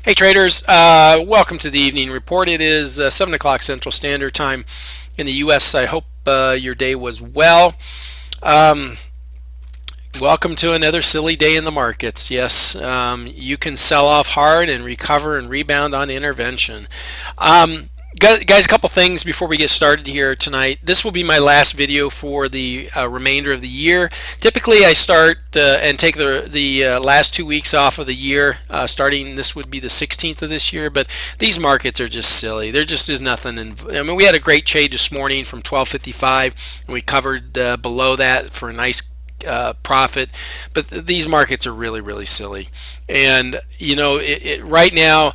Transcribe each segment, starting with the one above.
Hey traders, welcome to the evening report. It is 7 o'clock Central Standard Time in the US. I hope your day was well. Um, Welcome to another silly day in the markets. Yes, you can sell off hard and recover and rebound on intervention. Um, Guys, a couple things before we get started here tonight. This will be my last video for the remainder of the year. Typically, I start and take the last 2 weeks off of the year. Starting, this would be the 16th of this year, but these markets are just silly. There just is nothing. I mean, we had a great trade this morning from 12.55, and we covered below that for a nice profit, but these markets are really, really silly. And right now,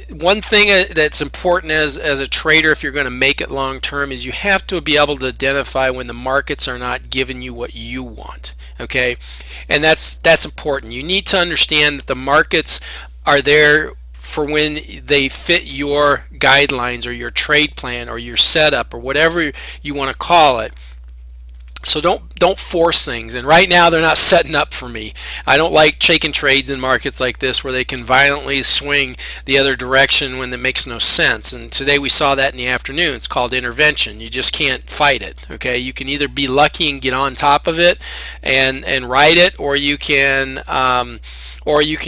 one thing that's important as a trader, if you're going to make it long term, is you have to be able to identify when the markets are not giving you what you want. Okay, and that's important. You need to understand that the markets are there for when they fit your guidelines or your trade plan or your setup or whatever you want to call it. So don't force things. And right now they're not setting up for me. I don't like taking trades in markets like this where they can violently swing the other direction when it makes no sense. And today we saw that in the afternoon. It's called intervention. You just can't fight it. Okay, you can either be lucky and get on top of it and ride it, or you can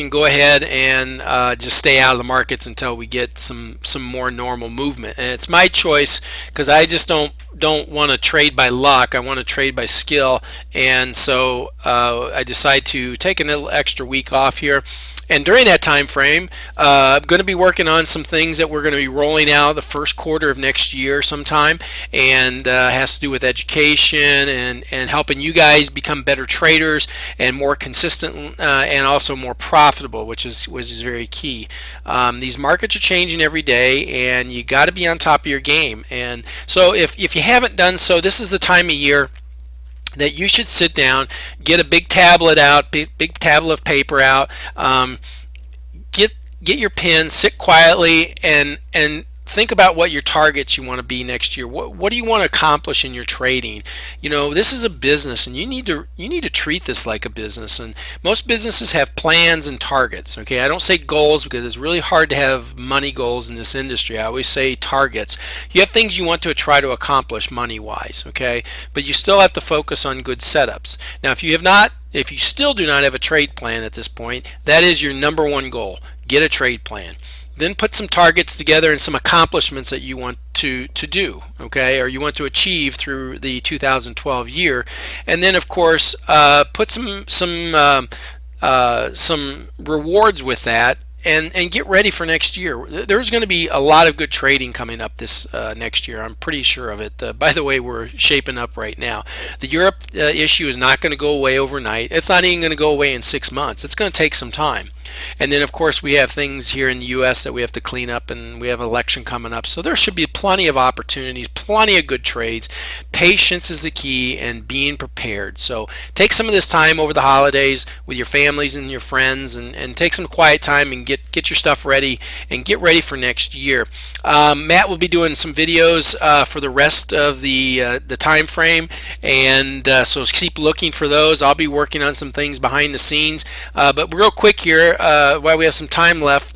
go ahead and just stay out of the markets until we get some more normal movement. And it's my choice because I just don't want to trade by luck. I want to trade by skill, and so I decide to take a little extra week off here. And during that time frame, I'm going to be working on some things that we're going to be rolling out the first quarter of next year sometime, and has to do with education and helping you guys become better traders and more consistent and also more profitable, which is very key. These markets are changing every day, and you got to be on top of your game. And so if you haven't done so, this is the time of year that you should sit down, get a big tablet out, big tablet of paper out, get your pen, sit quietly, and think about what your targets you want to be next year. What do you want to accomplish in your trading? This is a business, and you need to treat this like a business. And most businesses have plans and targets. Okay, I don't say goals because it's really hard to have money goals in this industry. I always say targets. You have things you want to try to accomplish money wise. Okay, but you still have to focus on good setups. Now, if you still do not have a trade plan at this point, that is your number one goal. Get a trade plan. Then put some targets together and some accomplishments that you want to do, okay, or you want to achieve through the 2012 year. And then, of course, put some rewards with that, and get ready for next year. There's going to be a lot of good trading coming up this next year. I'm pretty sure of it. By the way, we're shaping up right now. The Europe issue is not going to go away overnight. It's not even going to go away in 6 months. It's going to take some time. And then, of course, we have things here in the U.S. that we have to clean up, and we have an election coming up. So there should be plenty of opportunities, plenty of good trades. Patience is the key, and being prepared. So take some of this time over the holidays with your families and your friends, and take some quiet time and get your stuff ready and get ready for next year. Matt will be doing some videos for the rest of the time frame, and so keep looking for those. I'll be working on some things behind the scenes. But real quick here, while we have some time left,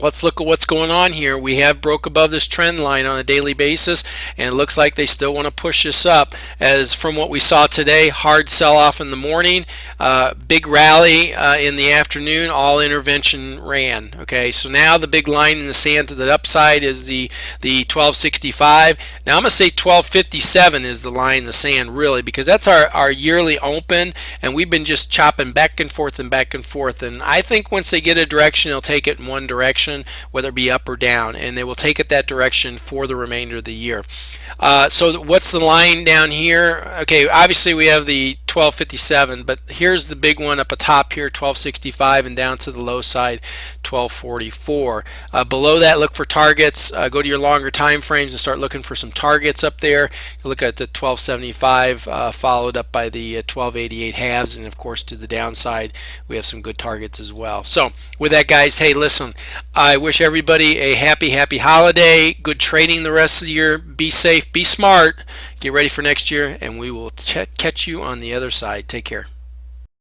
let's look at what's going on here. We have broke above this trend line on a daily basis, and it looks like they still want to push this up. As from what we saw today, hard sell-off in the morning, big rally in the afternoon, all intervention ran. Okay, so now the big line in the sand to the upside is the 1265. Now I'm going to say 1257 is the line in the sand, really, because that's our yearly open, and we've been just chopping back and forth and back and forth. And I think once they get a direction, they'll take it in one direction, whether it be up or down, and they will take it that direction for the remainder of the year. So what's the line down here? Okay, obviously we have the 1257, but here's the big one up atop here, 1265, and down to the low side, 1244. Below that, look for targets. Go to your longer time frames and start looking for some targets up there. You look at the 1275 followed up by the 1288 halves, and of course to the downside we have some good targets as well. So with that, guys, hey, listen, I wish everybody a happy holiday, good trading the rest of the year. Be safe, be smart, get ready for next year, and we will catch you on the other side. Take care.